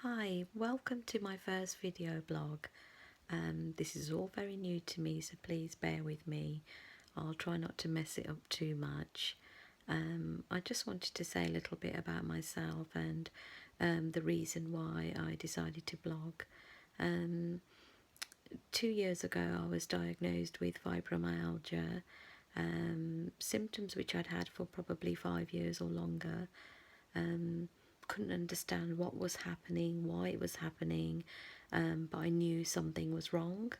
Hi, welcome to my first video blog. This is all very new to me, so please bear with me. I'll try not to mess it up too much. I just wanted to say a little bit about myself and the reason why I decided to blog. 2 years ago I was diagnosed with fibromyalgia, symptoms which I'd had for probably 5 years or longer. Couldn't understand what was happening, why it was happening, but I knew something was wrong.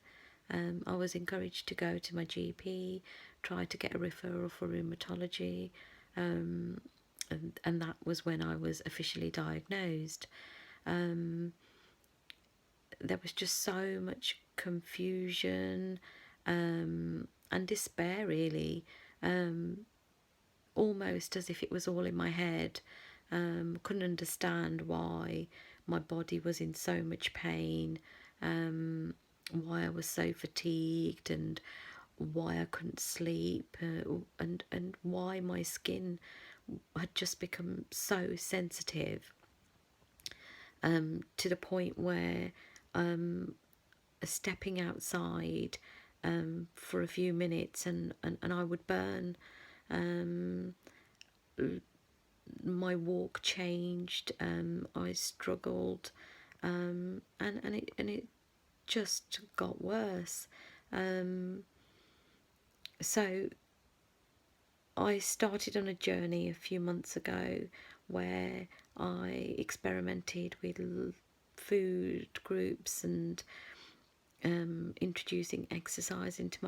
I was encouraged to go to my GP, try to get a referral for rheumatology, and that was when I was officially diagnosed. There was just so much confusion and despair, really, almost as if it was all in my head. Couldn't understand why my body was in so much pain, why I was so fatigued, and why I couldn't sleep, and why my skin had just become so sensitive, to the point where stepping outside for a few minutes and I would burn. My walk changed. I struggled, and it just got worse. So I started on a journey a few months ago where I experimented with food groups and introducing exercise into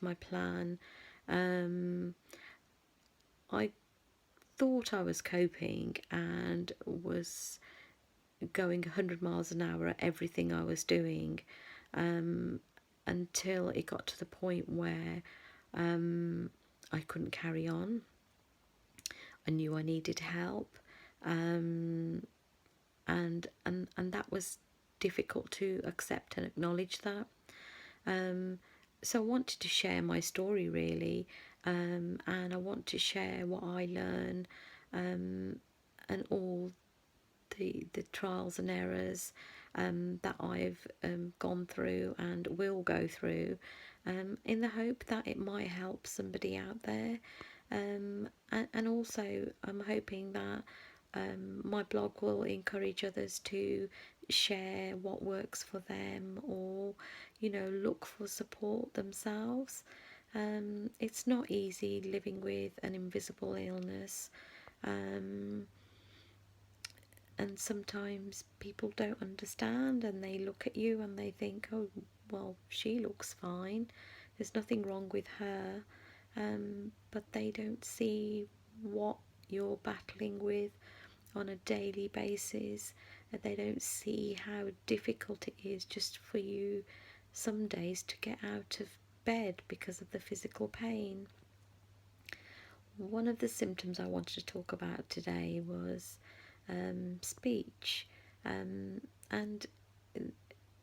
my plan. I thought I was coping and was going 100 miles an hour at everything I was doing, until it got to the point where I couldn't carry on. I knew I needed help, and that was difficult to accept and acknowledge that. So I wanted to share my story, really, and I want to share what I learn, and all the trials and errors that I've gone through and will go through, in the hope that it might help somebody out there. And also I'm hoping that my blog will encourage others to share what works for them, or look for support themselves. It's not easy living with an invisible illness, and sometimes people don't understand, and they look at you and they think, oh, well, she looks fine, there's nothing wrong with her, but they don't see what you're battling with on a daily basis. They don't see how difficult it is just for you some days to get out of bed because of the physical pain. One of the symptoms I wanted to talk about today was speech, and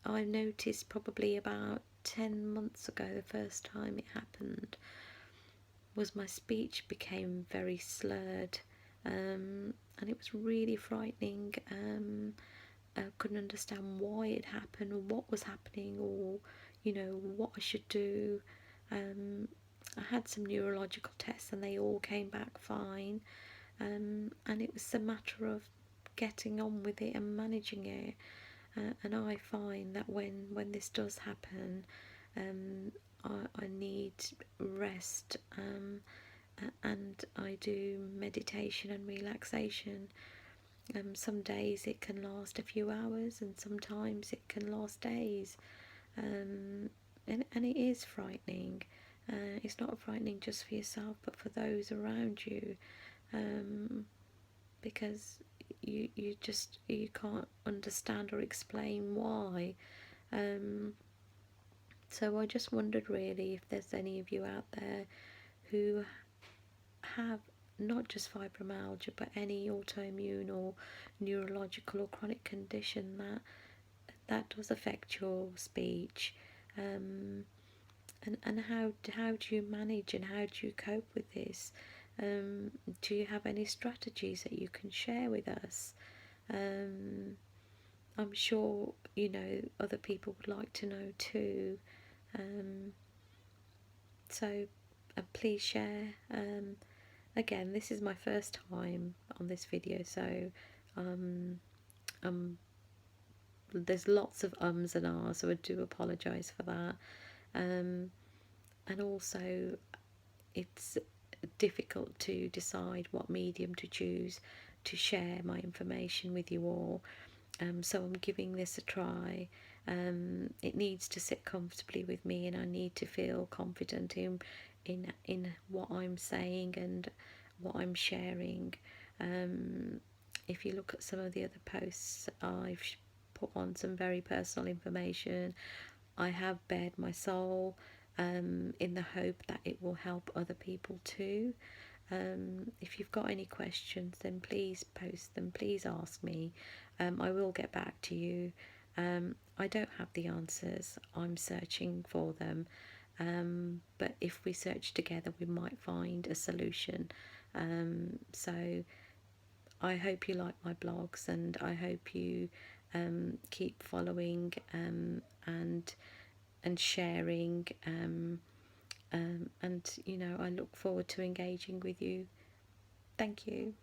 I noticed probably about 10 months ago, the first time it happened, was my speech became very slurred, and it was really frightening. I couldn't understand why it happened, or what was happening, or what I should do. I had some neurological tests and they all came back fine, and it was a matter of getting on with it and managing it. And I find that when this does happen, I need rest, and I do meditation and relaxation. Some days it can last a few hours, and sometimes it can last days, and it is frightening. It's not frightening just for yourself, but for those around you, because you can't understand or explain why. So I just wondered, really, if there's any of you out there who have not just fibromyalgia, but any autoimmune or neurological or chronic condition that does affect your speech, and how do you manage and how do you cope with this? Do you have any strategies that you can share with us? I'm sure, you know, other people would like to know too. Um, so please share. Again, this is my first time on this video, so um, um, there's lots of ums and ahs, so I do apologise for that. And also, it's difficult to decide what medium to choose to share my information with you all. So I'm giving this a try. It needs to sit comfortably with me, and I need to feel confident in what I'm saying and what I'm sharing. If you look at some of the other posts, I've put on some very personal information. I have bared my soul, in the hope that it will help other people too. If you've got any questions, then please post them, please ask me. I will get back to you. I don't have the answers, I'm searching for them. But if we search together, we might find a solution. So I hope you like my blogs, and I hope you keep following, and sharing, and you know, I look forward to engaging with you. Thank you.